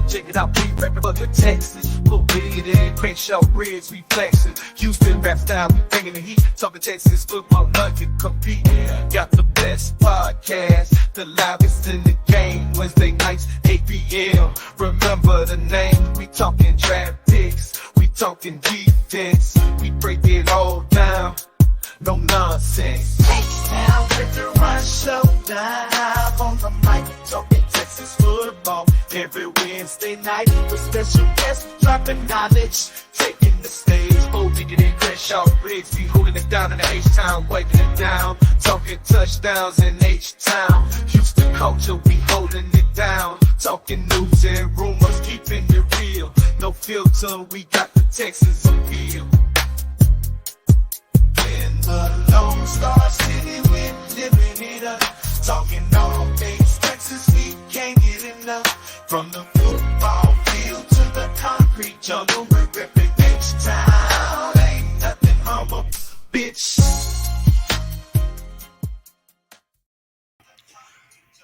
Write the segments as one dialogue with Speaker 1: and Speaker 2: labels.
Speaker 1: Check it out, we rapping for the Texans. Little bit in Crenshaw Bridge, we flexing. Houston rap style, we bringing the heat. Talking Texas football, nothing compete. Got the best podcast, the loudest in the game. Wednesday nights, 8 p.m. Remember the name. We talking draft picks, we talking defense. We break it all down, no nonsense. H-Town with the Run Showdown. On the mic, talking Texas football. Every Wednesday night, with special guests dropping knowledge, taking the stage. Oh, digging in Crenshaw Briggs, we holding it down in the H-Town, wiping it down. Talking touchdowns in H-Town. Houston culture, we holding it down. Talking news and rumors, keeping it real. No filter, we got the Texas appeal. In the Lone Star City, we're living it up. Talking all things Texas, we can't get enough. From the football field to the concrete jungle, we're ripping H-Town. Ain't nothing humble, bitch.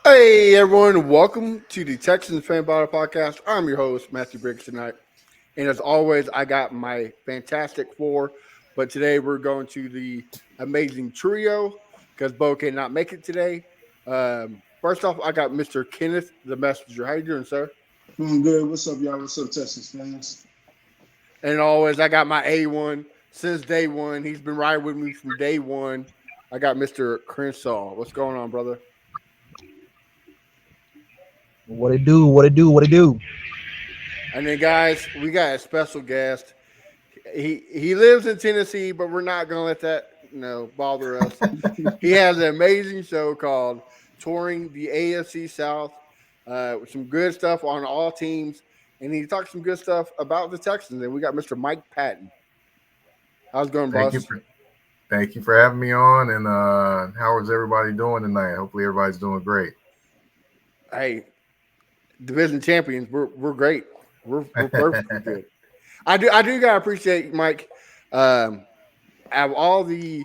Speaker 2: Hey everyone, welcome to the Texans Fan Battle Podcast. I'm your host, Matthew Briggs tonight. And as always, I got my fantastic four. But today we're going to the amazing trio because Bo cannot make it today. First off, I got Mr. Kenneth, the messenger. How you doing, sir?
Speaker 3: Doing good. What's up, y'all? What's up, Texas fans?
Speaker 2: And always, I got my A1 since day one. He's been riding with me from day one. I got Mr. Crenshaw. What's going on, brother?
Speaker 4: What it do?
Speaker 2: And then, guys, we got a special guest. He lives in Tennessee, but we're not going to let that bother us. He has an amazing show called Touring the AFC South with some good stuff on all teams. And he talks some good stuff about the Texans. And we got Mr. Mike Patton. How's it going, boss?
Speaker 5: Thank you for having me on. And how is everybody doing tonight? Hopefully everybody's doing great.
Speaker 2: Hey, division champions, we're great. We're perfectly good. I do gotta appreciate Mike. Out of all the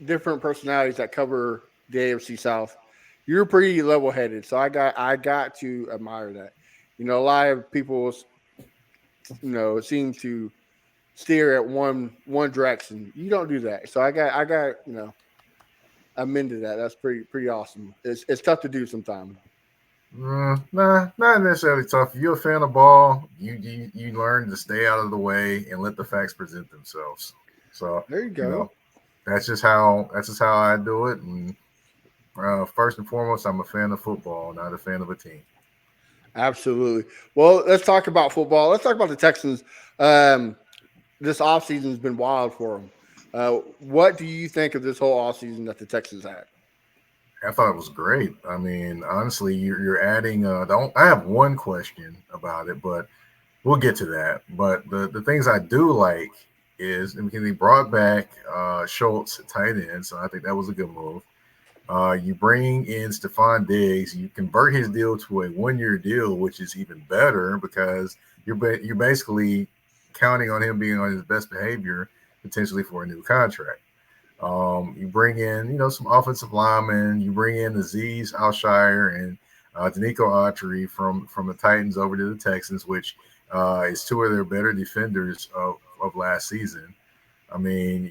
Speaker 2: different personalities that cover the AFC South, you're pretty level headed. So I got to admire that. A lot of people seem to steer at one direction. You don't do that. So I got I'm into that. That's pretty awesome. It's tough to do sometimes.
Speaker 5: Nah, not necessarily tough. If you're a fan of ball, you learn to stay out of the way and let the facts present themselves. So
Speaker 2: there you go.
Speaker 5: That's just how I do it. And first and foremost, I'm a fan of football, not a fan of a team.
Speaker 2: Absolutely. Well, let's talk about football. Let's talk about the Texans. This offseason has been wild for them. What do you think of this whole offseason that the Texans had?
Speaker 5: I thought it was great. I mean, honestly, you're adding I have one question about it, but we'll get to that. But the things I do like is they brought back Schultz at tight end, so I think that was a good move. You bring in Stephon Diggs, you convert his deal to a 1-year deal, which is even better because you're basically counting on him being on his best behavior potentially for a new contract. You bring in, some offensive linemen. You bring in Azeez Al-Shire and Danico Autry from the Titans over to the Texans, which is two of their better defenders of last season. I mean,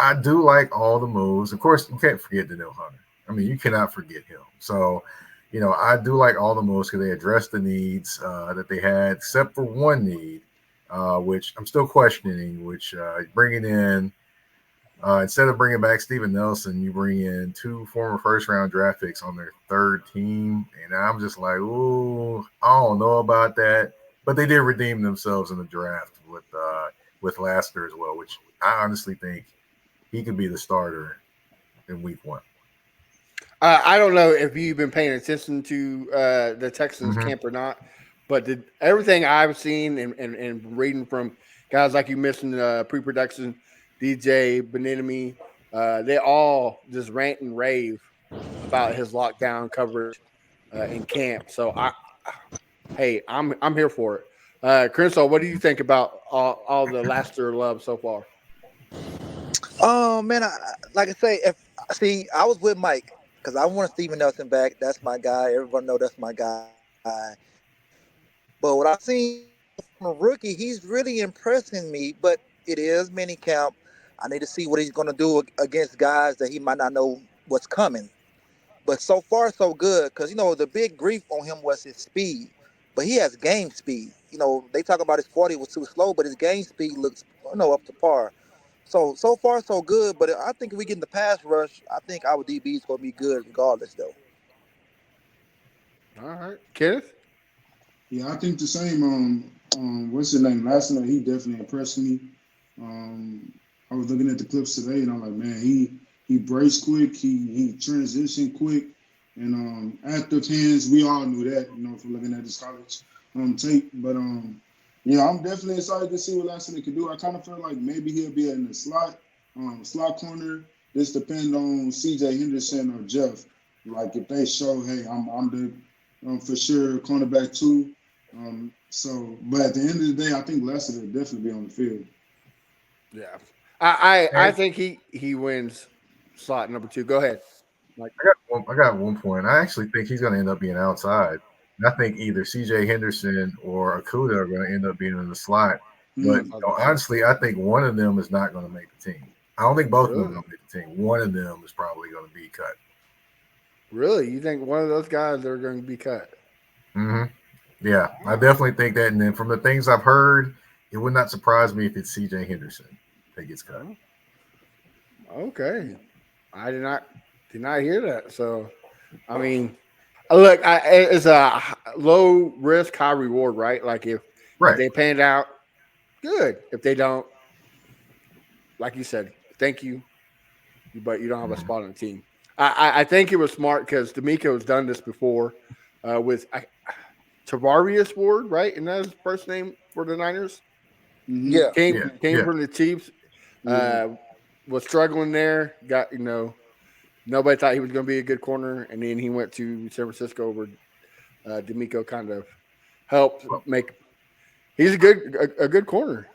Speaker 5: I do like all the moves. Of course, you can't forget Danielle Hunter. I mean, you cannot forget him. So, I do like all the moves because they addressed the needs that they had, except for one need, which I'm still questioning, which bringing in instead of bringing back Steven Nelson, you bring in two former first-round draft picks on their third team. And I'm just like, ooh, I don't know about that. But they did redeem themselves in the draft with Lasker as well, which I honestly think he could be the starter in week 1.
Speaker 2: I don't know if you've been paying attention to the Texans camp or not, but everything I've seen and reading from guys like you mentioned pre-production, DJ, Benenemy, they all just rant and rave about his lockdown coverage in camp. So I'm here for it. Crenshaw, what do you think about all the Laster love so far?
Speaker 4: Man, I was with Mike because I want Steven Nelson back. That's my guy. Everyone know that's my guy. But what I've seen from a rookie, he's really impressing me. But it is mini camp. I need to see what he's going to do against guys that he might not know what's coming. But so far, so good. Because, the big grief on him was his speed. But he has game speed. They talk about his 40 was too slow, but his game speed looks, up to par. So far, so good. But I think if we get in the pass rush, I think our DB is going to be good regardless, though.
Speaker 2: All right, Kenneth.
Speaker 3: Yeah, I think the same. What's his name? Last night he definitely impressed me. I was looking at the clips today, and I'm like, man, he braced quick, he transitioned quick, and active hands. We all knew that, from looking at his college tape. But yeah, I'm definitely excited to see what Lashley can do. I kind of feel like maybe he'll be in the slot corner. This depends on C.J. Henderson or Jeff. Like if they show, hey, I'm the for sure cornerback too. But at the end of the day, I think Lester will definitely be on the field.
Speaker 2: Yeah, I think he wins slot number 2. Go ahead.
Speaker 5: I got one point. I actually think he's going to end up being outside. And I think either C.J. Henderson or Akuda are going to end up being in the slot. But honestly, I think one of them is not going to make the team. I don't think both of them are going to make the team. One of them is probably going to be cut.
Speaker 2: Really? You think one of those guys are going to be cut?
Speaker 5: Mm-hmm. Yeah, I definitely think that. And then from the things I've heard, it would not surprise me if it's C.J. Henderson that gets cut.
Speaker 2: Okay. I did not hear that. So, I mean, look, it's a low risk, high reward, right? Like if they pan out, good. If they don't, like you said, thank you, but you don't have a spot on the team. I think it was smart because D'Amico's done this before with Tavarius Ward, right? And that's his first name for the Niners.
Speaker 4: Yeah.
Speaker 2: Came from the Chiefs. Was struggling there. Got nobody thought he was going to be a good corner, and then he went to San Francisco where D'Amico kind of helped make. He's a good corner.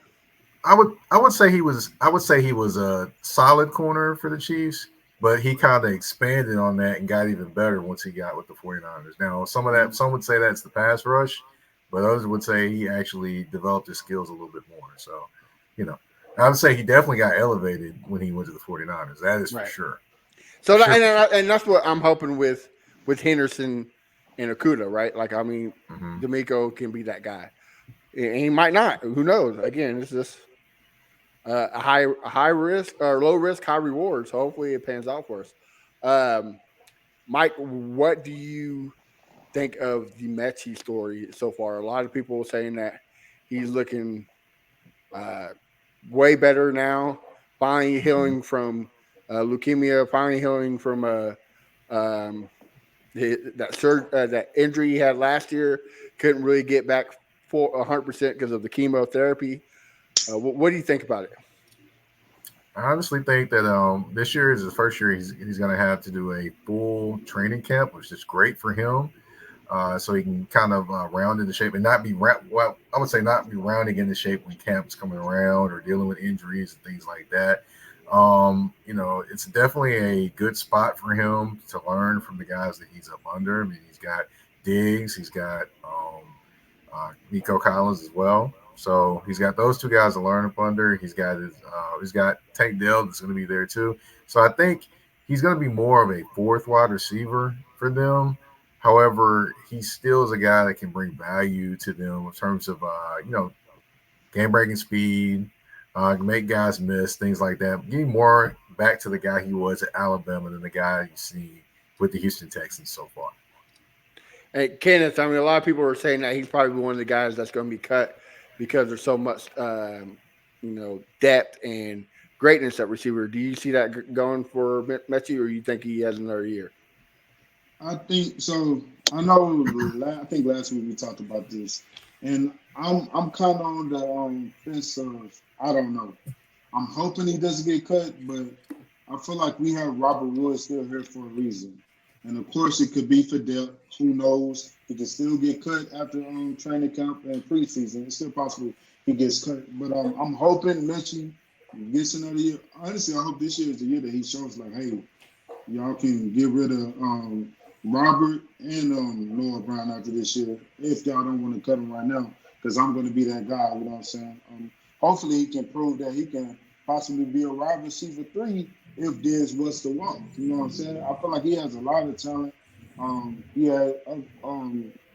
Speaker 5: I would say he was a solid corner for the Chiefs, but he kind of expanded on that and got even better once he got with the 49ers. Now, some would say that's the pass rush, but others would say he actually developed his skills a little bit more. So, I would say he definitely got elevated when he went to the 49ers. That is for sure.
Speaker 2: So, and that's what I'm hoping with Henderson and Akuda, right? Like, I mean, D'Amico can be that guy. And he might not. Who knows? Again, it's just a high risk or low risk, high reward. So hopefully it pans out for us. Mike, what do you think of the Mechie story so far? A lot of people are saying that he's looking way better now. Finally healing from leukemia. Finally healing from that injury he had last year. Couldn't really get back for 100% because of the chemotherapy. What do you think about it?
Speaker 5: I honestly think that this year is the first year he's going to have to do a full training camp, which is great for him. So he can kind of round into shape and not be I would say not be rounding into shape when camp's coming around or dealing with injuries and things like that. It's definitely a good spot for him to learn from the guys that he's up under. I mean, he's got Diggs, he's got Nico Collins as well. So he's got those two guys to learn up under. He's got Tank Dell that's going to be there too. So I think he's going to be more of a fourth wide receiver for them. However, he still is a guy that can bring value to them in terms of game-breaking speed, make guys miss, things like that. Getting more back to the guy he was at Alabama than the guy you see with the Houston Texans so far.
Speaker 2: Hey, Kenneth, I mean, a lot of people are saying that he's probably one of the guys that's going to be cut because there's so much, depth and greatness at receiver. Do you see that going for Mechie, or you think he has another year?
Speaker 3: I think so. I know. I think last week we talked about this, and I'm kind of on the fence of I don't know. I'm hoping he doesn't get cut, but I feel like we have Robert Woods still here for a reason, and of course it could be for depth. Who knows? He can still get cut after training camp and preseason. It's still possible he gets cut, but I'm hoping Mechie gets another year. Honestly, I hope this year is the year that he shows like, hey, y'all can get rid of Robert and Noah Brown after this year, if y'all don't want to cut him right now, because I'm going to be that guy. You know what I'm saying? Hopefully, he can prove that he can possibly be a wide receiver three if Diz was to walk. You know what I'm saying? I feel like he has a lot of talent. He had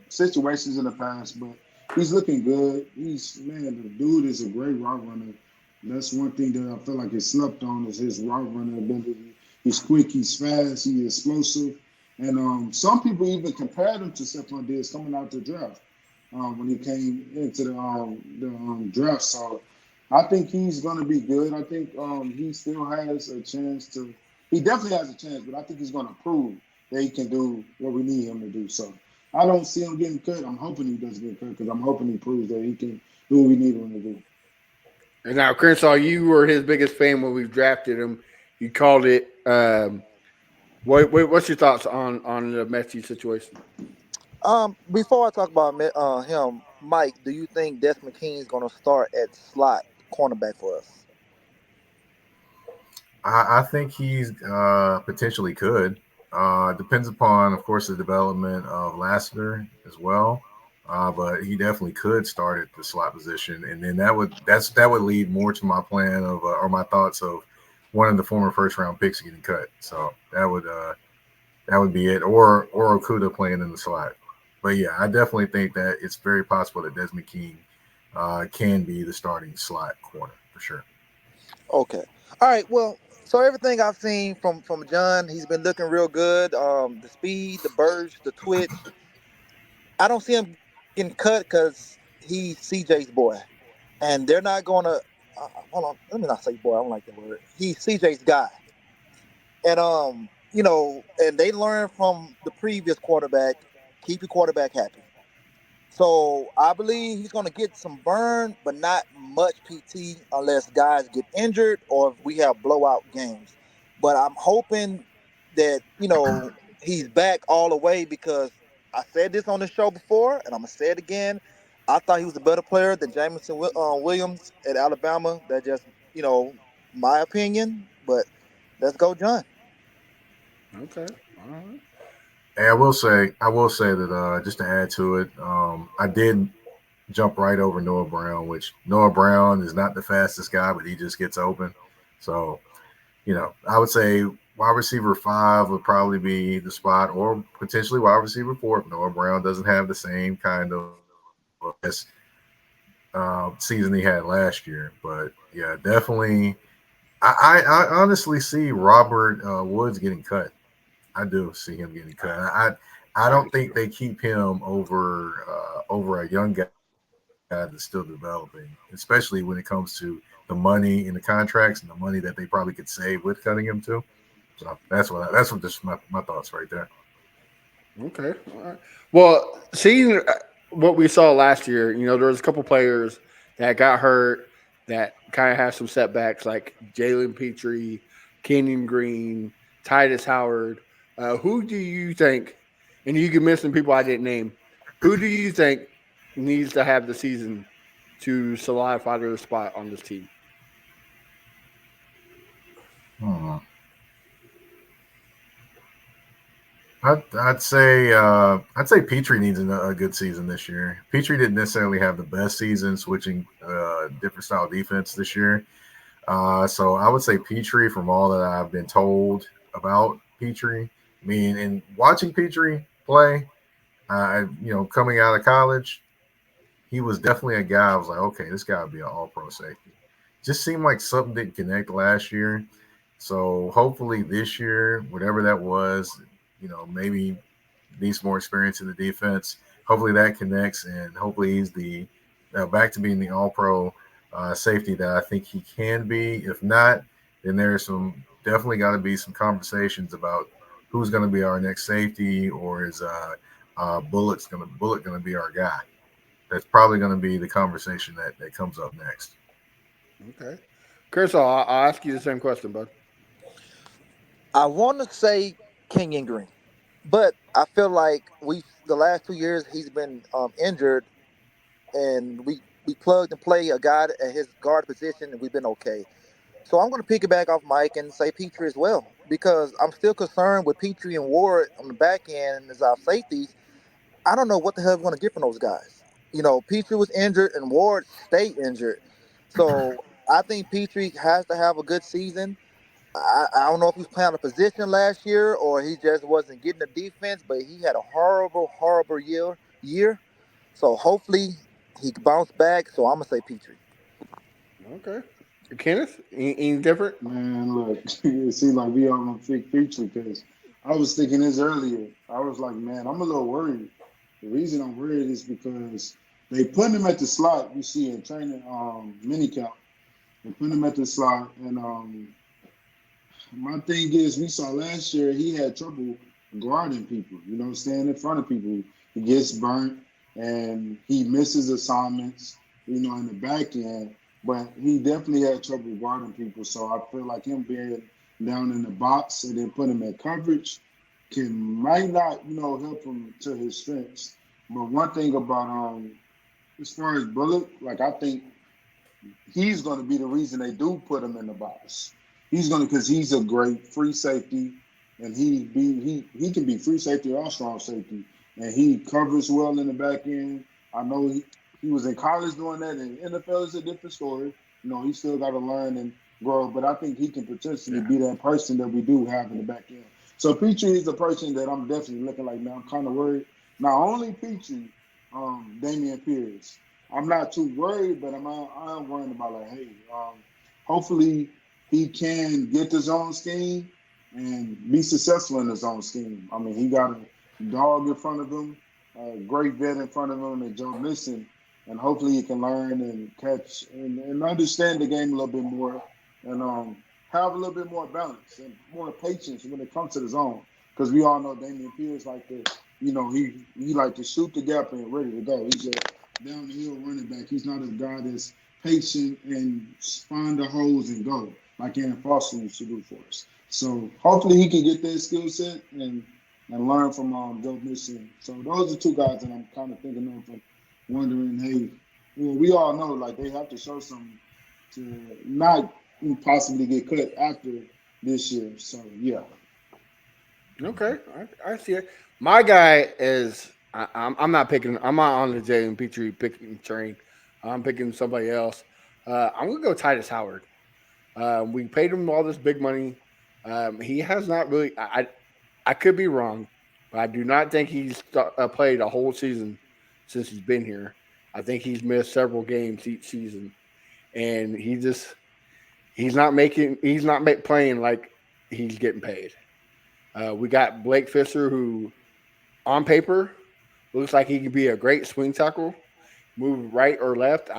Speaker 3: situations in the past, but he's looking good. The dude is a great route runner. That's one thing that I feel like is slept on is his route running ability. He's quick, he's fast, he's explosive. And some people even compared him to Stephon Diggs coming out the draft when he came into the draft. So I think he's going to be good. I think he still has a chance to. He definitely has a chance, but I think he's going to prove that he can do what we need him to do. So I don't see him getting cut. I'm hoping he does get cut because I'm hoping he proves that he can do what we need him to do.
Speaker 2: And now, Crenshaw, you were his biggest fan when we drafted him. You called it. What's your thoughts on the Messi situation?
Speaker 4: Before I talk about him, Mike, do you think Desmond King is going to start at slot cornerback for us?
Speaker 5: I think he's potentially could. Depends upon, of course, the development of Lassiter as well. But he definitely could start at the slot position, and then that would lead more to my plan of or my thoughts of one of the former first round picks getting cut. So that would be it, or Okuda playing in the slot. But yeah, I definitely think that it's very possible that Desmond King can be the starting slot corner for sure.
Speaker 4: Okay. All right. Well, so everything I've seen from John, he's been looking real good. The speed, the burst, the twitch. I don't see him getting cut because he's CJ's boy, and they're not gonna. Hold on. Let me not say boy. I don't like that word. He's CJ's guy, and and they learned from the previous quarterback. Keep your quarterback happy. So I believe he's going to get some burn, but not much PT unless guys get injured or if we have blowout games. But I'm hoping that he's back all the way because I said this on the show before, and I'm gonna say it again. I thought he was a better player than Jameson Williams at Alabama. That just my opinion. But let's go, John.
Speaker 2: Okay, all right.
Speaker 5: Hey, I will say that just to add to it, I did jump right over Noah Brown, which Noah Brown is not the fastest guy, but he just gets open. So, I would say wide receiver five would probably be the spot, or potentially wide receiver four if Noah Brown doesn't have the same kind of best season he had last year. But yeah, definitely. I honestly see Robert Woods getting cut. I do see him getting cut. I don't think they keep him over a young guy that's still developing, especially when it comes to the money in the contracts and the money that they probably could save with cutting him too. So that's what just my thoughts right there.
Speaker 2: Okay. All right. Well, seeing what we saw last year, there was a couple players that got hurt that kind of had some setbacks, like Jalen Petrie, Kenyon Green, Titus Howard. Who do you think, and you can mention people I didn't name, who do you think needs to have the season to solidify their spot on this team?
Speaker 5: Hmm. I'd say Petrie needs a good season this year. Petrie didn't necessarily have the best season switching different style defense this year. So I would say Petrie from all that I've been told about Petrie. I mean, and watching Petrie play, coming out of college, he was definitely a guy. I was like, okay, this guy would be an all pro safety. Just seemed like something didn't connect last year. So hopefully this year, whatever that was, maybe needs more experience in the defense. Hopefully that connects, and hopefully he's the back to being the all pro safety that I think he can be. If not, then there's some definitely got to be some conversations about who's going to be our next safety, or is Bullet going to be our guy? That's probably going to be the conversation that comes up next.
Speaker 2: Okay. Chris, I'll ask you the same question, bud.
Speaker 4: I want to say Kenyon Green, but I feel like we the last 2 years he's been injured, and we plugged and play a guy at his guard position, and we've been okay. So I'm going to piggyback off Mike and say Petrie as well because I'm still concerned with Petrie and Ward on the back end as our safeties. I don't know what the hell we're going to get from those guys. Petrie was injured and Ward stayed injured. So I think Petrie has to have a good season. I don't know if he's playing a position last year or he just wasn't getting the defense, but he had a horrible, horrible year. So hopefully he can bounce back. So I'm gonna say Petrie.
Speaker 2: Okay. Kenneth, any different?
Speaker 3: Man, look, it seems like we all on fake feature because I was thinking this earlier. I was like, man, I'm a little worried. The reason I'm worried is because they put him at the slot. You see in training mini camp, they put him at the slot, and my thing is, we saw last year he had trouble guarding people. Staying in front of people. He gets burnt and he misses assignments. In the back end. But he definitely had trouble guarding people. So I feel like him being down in the box and then put him in coverage might not, help him to his strengths. But one thing about as far as Bullock, like I think he's going to be the reason they do put him in the box. He's going to because he's a great free safety, and he can be free safety or strong safety, and he covers well in the back end. I know he was in college doing that, and NFL is a different story. He still got to learn and grow, but I think he can potentially be that person that we do have in the back end. So Petrie is the person that I'm definitely looking like now. I'm kind of worried. Not only Petrie, Damian Pierce. I'm not too worried, but I'm worried about like, hey, hopefully he can get the zone scheme and be successful in the zone scheme. I mean, he got a dog in front of him, a great vet in front of him, and Joe Mixon, and hopefully he can learn and catch and understand the game a little bit more and have a little bit more balance and more patience when it comes to the zone. Because we all know Damian Pierce like to, he like to shoot the gap and ready to go. He's a down the hill running back. He's not a guy that's patient and find the holes and go like Aaron Foster used to do for us. So hopefully he can get that skill set and learn from Joe Mixon. So those are two guys that I'm kind of thinking of and wondering, hey, well, we all know like they have to show something to not possibly get cut after this year. So yeah.
Speaker 2: Okay, I see it. My guy is I'm not picking. I'm not on the Jay and Petrie picking train. I'm picking somebody else. I'm gonna go Titus Howard. We paid him all this big money. He has not really. I could be wrong, but I do not think he's played a whole season since he's been here. I think he's missed several games each season, and he's not playing like he's getting paid. We got Blake Fisher, who on paper looks like he could be a great swing tackle, move right or left.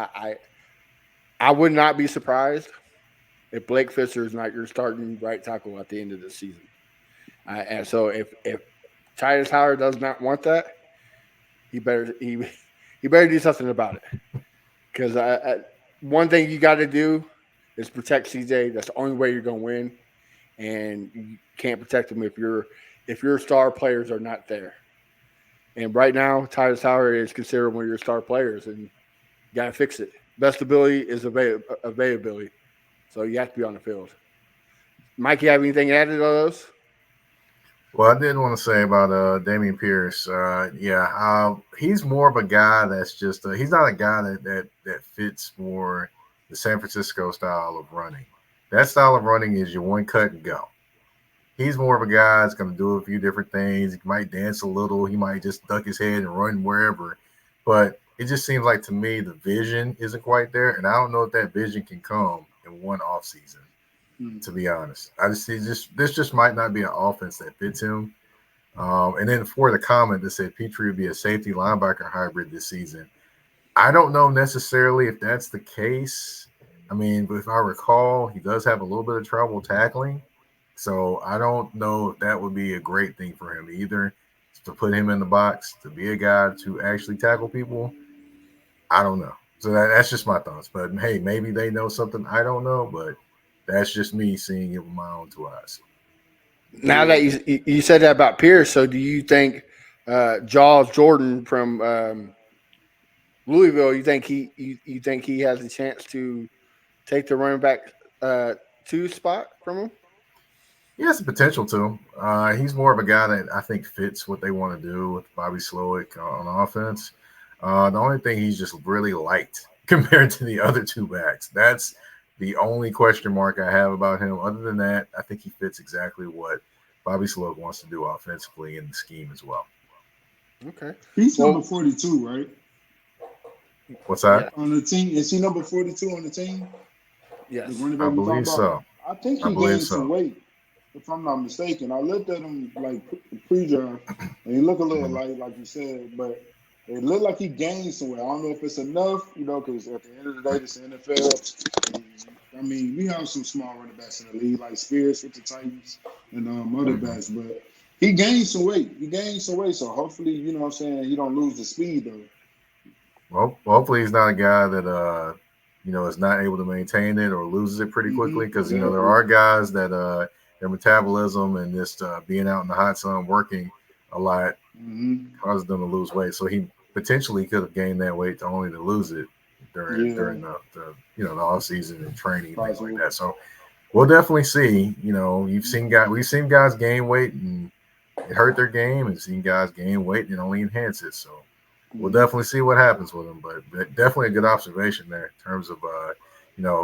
Speaker 2: I would not be surprised if Blake Fisher is not your starting right tackle at the end of the season. And so if Titus Howard does not want that, he better do something about it. Because one thing you got to do is protect CJ. That's the only way you're going to win, and you can't protect him if your star players are not there. And right now, Titus Howard is considered one of your star players, and you got to fix it. Best ability is availability, so you have to be on the field. Mike, you have anything added to those?
Speaker 5: Well, I did want to say about Damian Pierce. He's more of a guy that's just he's not a guy that fits more the San Francisco style of running. That style of running is your one cut and go. He's more of a guy that's going to do a few different things. He might dance a little. He might just duck his head and run wherever. But it just seems like to me the vision isn't quite there, and I don't know if that vision can come in one off season. To be honest, I just see this just might not be an offense that fits him. And then for the comment that said Petrie would be a safety linebacker hybrid this season, I don't know necessarily if that's the case. I mean, if I recall, he does have a little bit of trouble tackling, so I don't know if that would be a great thing for him either. To put him in the box to be a guy to actually tackle people, I don't know. So that's just my thoughts. But hey, maybe they know something I don't know, but that's just me seeing it with my own two eyes.
Speaker 2: Now that you said that about Pierce, so do you think Jaws Jordan from Louisville? You think he has a chance to take the running back 2 spot from him?
Speaker 5: He has the potential to. He's more of a guy that I think fits what they want to do with Bobby Slowick on offense. The only thing he's just really liked compared to the other two backs. That's the only question mark I have about him. Other than that, I think he fits exactly what Bobby Slowick wants to do offensively in the scheme as well.
Speaker 2: Okay.
Speaker 3: He's number 42, right?
Speaker 5: What's that?
Speaker 3: On the team. Is he number 42 on the team?
Speaker 2: Yes.
Speaker 3: The running
Speaker 5: I
Speaker 3: back we talking
Speaker 5: believe
Speaker 3: about?
Speaker 5: so.
Speaker 3: I think
Speaker 5: I
Speaker 3: he
Speaker 5: believe
Speaker 3: gained
Speaker 5: so.
Speaker 3: some weight, if I'm not mistaken. I looked at him like pre-draft, and he looked a little like you said, but it looked like he gained some weight. I don't know if it's enough, because at the end of the day, it's the NFL. I mean, we have some small running backs in the league, like Spears with the Titans and other backs, but he gained some weight. So hopefully, you know what I'm saying, he don't lose the speed, though.
Speaker 5: Well, hopefully he's not a guy that is not able to maintain it or loses it pretty quickly, because
Speaker 3: Exactly.
Speaker 5: there are guys that their metabolism and just being out in the hot sun working a lot causes them to lose weight. So he potentially could have gained that weight only to lose it during the off season and training and things like that. So we'll definitely see. We've seen guys gain weight and it hurt their game, and seen guys gain weight and only enhance it. So we'll definitely see what happens with him, but definitely a good observation there in terms of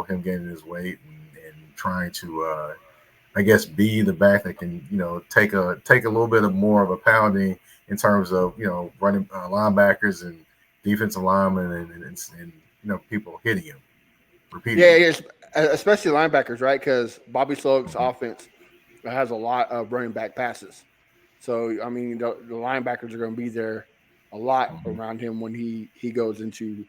Speaker 5: him gaining his weight and trying to I guess be the back that can take a little bit of more of a pounding in terms of running linebackers and defensive linemen and people hitting him repeatedly.
Speaker 2: Yeah, especially linebackers, right? Because Bobby Slowick's offense has a lot of running back passes. So I mean, the linebackers are going to be there a lot around him when he goes into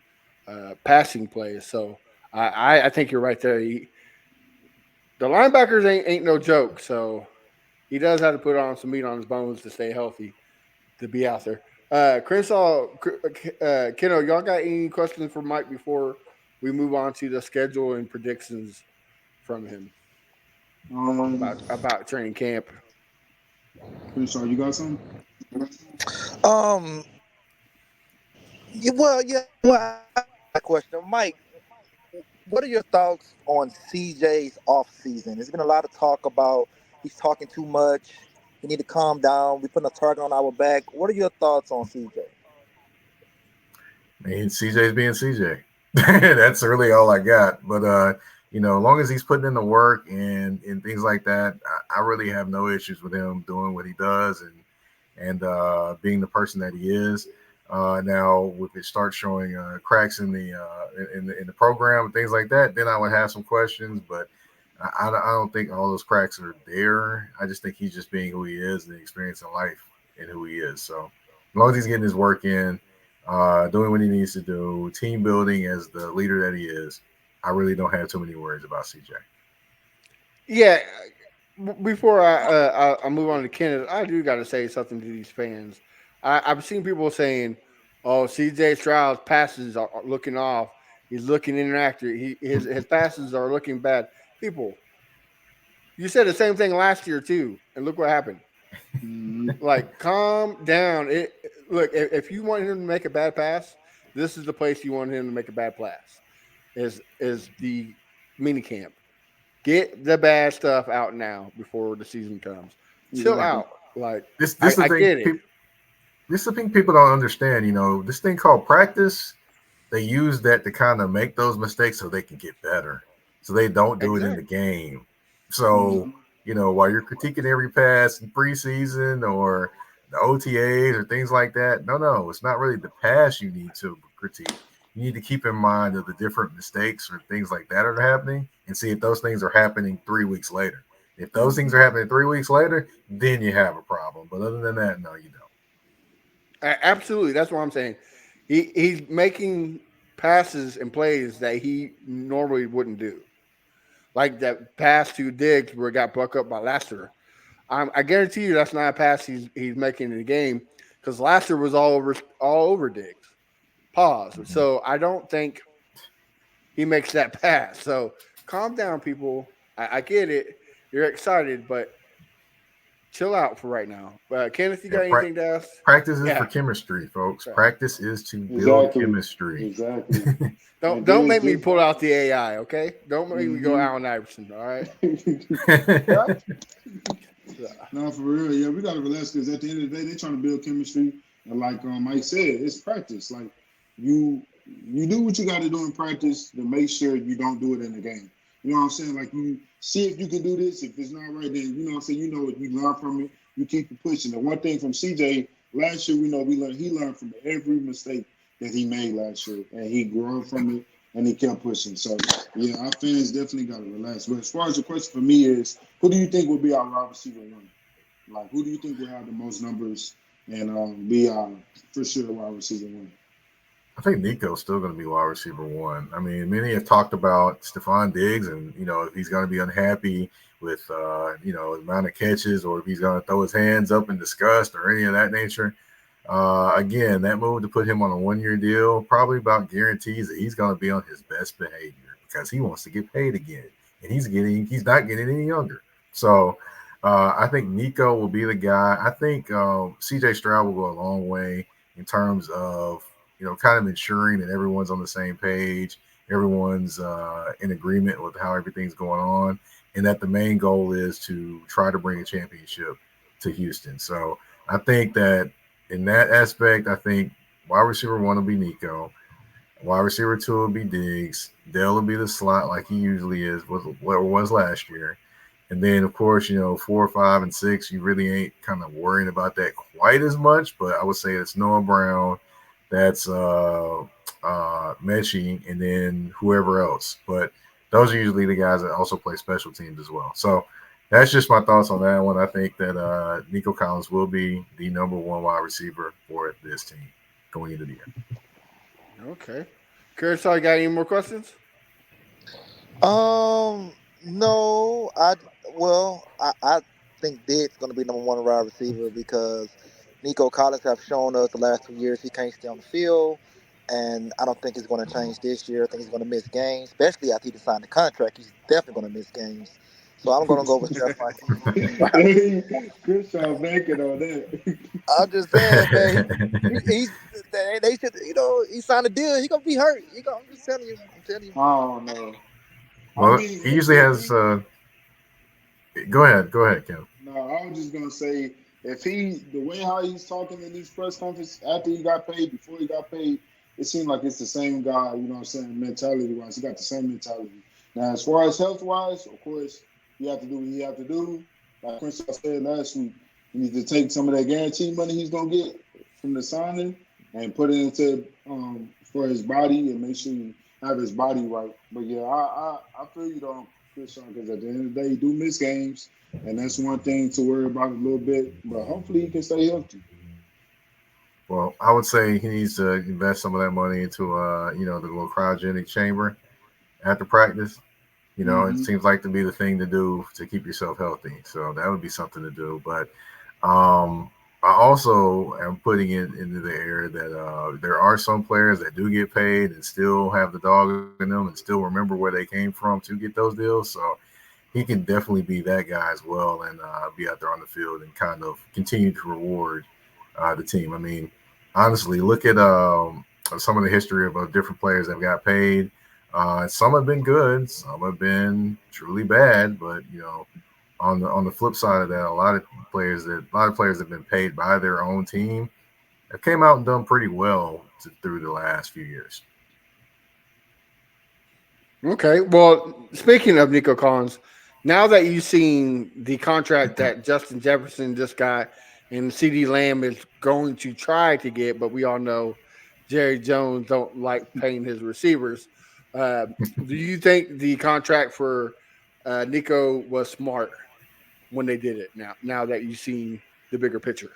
Speaker 2: passing plays. So I think you're right there. The linebackers ain't no joke. So he does have to put on some meat on his bones to stay healthy to be out there. Crenshaw, Keno, y'all got any questions for Mike before we move on to the schedule and predictions from him about training camp?
Speaker 3: Crenshaw, you got something?
Speaker 4: Um. Well, yeah. Well, I have a question, Mike. What are your thoughts on CJ's off season? There's been a lot of talk about he's talking too much. We need to calm down. We're putting a target on our back. What are your thoughts on CJ?
Speaker 5: I mean, CJ's being CJ. That's really all I got. But as long as he's putting in the work and things like that, I really have no issues with him doing what he does and being the person that he is. Now, if it starts showing cracks in the program and things like that, then I would have some questions. But I don't think all those cracks are there. I just think he's just being who he is and the experience in life and who he is. So as long as he's getting his work in, doing what he needs to do, team building as the leader that he is, I really don't have too many worries about CJ.
Speaker 2: Yeah. Before I move on to Kenneth, I do got to say something to these fans. I've seen people saying, "Oh, CJ Stroud's passes are looking off. He's looking inactive. His passes are looking bad." People, you said the same thing last year too, and look what happened. Like, calm down. Look, if you want him to make a bad pass, this is the place you want him to make a bad pass. Is the mini camp. Get the bad stuff out now before the season comes. Chill out. Like,
Speaker 5: This
Speaker 2: I get it.
Speaker 5: This is the thing people don't understand. This thing called practice, they use that to kind of make those mistakes so they can get better, so they don't do it in the game. So, while you're critiquing every pass in preseason or the OTAs or things like that, no, it's not really the pass you need to critique. You need to keep in mind of the different mistakes or things like that are happening and see if those things are happening 3 weeks later. If those things are happening 3 weeks later, then you have a problem. But other than that, no, you don't.
Speaker 2: Absolutely. That's what I'm saying. He's making passes and plays that he normally wouldn't do. Like that pass to Diggs where it got buck up by Lassiter. I guarantee you that's not a pass he's making in the game because Lassiter was all over Diggs. Pause. So I don't think he makes that pass. So calm down, people. I get it. You're excited, but chill out for right now. Kenneth, you
Speaker 5: Yeah,
Speaker 2: got anything to ask?
Speaker 5: practice is for
Speaker 2: Yeah.
Speaker 5: chemistry, folks.
Speaker 2: Yeah.
Speaker 5: Practice is to build
Speaker 3: Exactly.
Speaker 5: chemistry.
Speaker 3: Exactly. And
Speaker 2: Don't
Speaker 3: then
Speaker 2: make me
Speaker 3: just
Speaker 2: pull out the AI, okay? Don't make me go
Speaker 3: hmm
Speaker 2: Allen Iverson, all right?
Speaker 3: no, for real. Yeah, we gotta relax because at the end of the day, they're trying to build chemistry. And like Mike said, it's practice. Like you do what you got to do in practice to make sure you don't do it in the game. You know what I'm saying? Like you see if you can do this. If it's not right, then you know what I'm saying. You know it. You learn from it. You keep it pushing. The one thing from CJ last year, we know he learned from every mistake that he made last year, and he grew from it, and he kept pushing. So yeah, our fans definitely got to relax. But as far as the question for me is, who do you think will be our wide receiver one? Like, who do you think will have the most numbers and be for sure wide receiver one?
Speaker 5: I think Nico's still going to be wide receiver one. I mean, many have talked about Stephon Diggs, and if he's going to be unhappy with the amount of catches, or if he's going to throw his hands up in disgust or any of that nature. Again, that move to put him on a 1-year deal probably about guarantees that he's going to be on his best behavior because he wants to get paid again, and he's not getting any younger. So I think Nico will be the guy. I think C.J. Stroud will go a long way in terms of kind of ensuring that everyone's on the same page, everyone's in agreement with how everything's going on, and that the main goal is to try to bring a championship to Houston. So I think that in that aspect, I think wide receiver one will be Nico. Wide receiver two will be Diggs. Dale will be the slot like he usually is, was last year. And then, of course, 4, 5, and 6, you really ain't kind of worrying about that quite as much. But I would say it's Noah Brown, that's Mechie, and then whoever else. But those are usually the guys that also play special teams as well. So that's just my thoughts on that one. I think that Nico Collins will be the number one wide receiver for this team going into the year.
Speaker 2: Okay. Kershaw, you got any more questions?
Speaker 4: No, I think Diggs going to be number one wide receiver because Nico Collins have shown us the last 2 years he can't stay on the field, and I don't think it's going to change this year. I think he's going to miss games, especially after he signed the contract. He's definitely going to miss games. So I'm going to go with Stephon Diggs.
Speaker 3: Chris banking on that.
Speaker 4: I'm just saying, man. They should, he signed a deal. He gonna be hurt. I'm just telling you. I'm telling you.
Speaker 3: I don't know. I
Speaker 5: Well,
Speaker 3: mean,
Speaker 5: he usually
Speaker 3: if
Speaker 5: has.
Speaker 3: he
Speaker 5: Go ahead, Kim.
Speaker 3: no, I was just gonna say if the way how he's talking in these press conferences after he got paid, before he got paid, it seemed like it's the same guy. You know what I'm saying? Mentality wise, he got the same mentality. Now, as far as health wise, of course, you have to do what you have to do. Like Chris said last week, you need to take some of that guarantee money he's gonna get from the signing and put it into for his body and make sure you have his body right. But yeah, I feel you though, Chris, because at the end of the day, he do miss games. And that's one thing to worry about a little bit, but hopefully he can stay healthy.
Speaker 5: Well, I would say he needs to invest some of that money into the little cryogenic chamber after practice. It
Speaker 3: Mm-hmm.
Speaker 5: seems like to be the thing to do to keep yourself healthy. So that would be something to do. But I also am putting it into the air that there are some players that do get paid and still have the dog in them and still remember where they came from to get those deals. So he can definitely be that guy as well and be out there on the field and kind of continue to reward the team. I mean, honestly, look at some of the history of different players that got paid. Some have been good, some have been truly bad. But on the flip side of that, a lot of players have been paid by their own team have came out and done pretty well through the last few years.
Speaker 2: Okay. Well, speaking of Nico Collins, now that you've seen the contract that Justin Jefferson just got and CD Lamb is going to try to get, but we all know Jerry Jones don't like paying his receivers. Uh, do you think the contract for Nico was smart when they did it? Now that you've seen the bigger picture.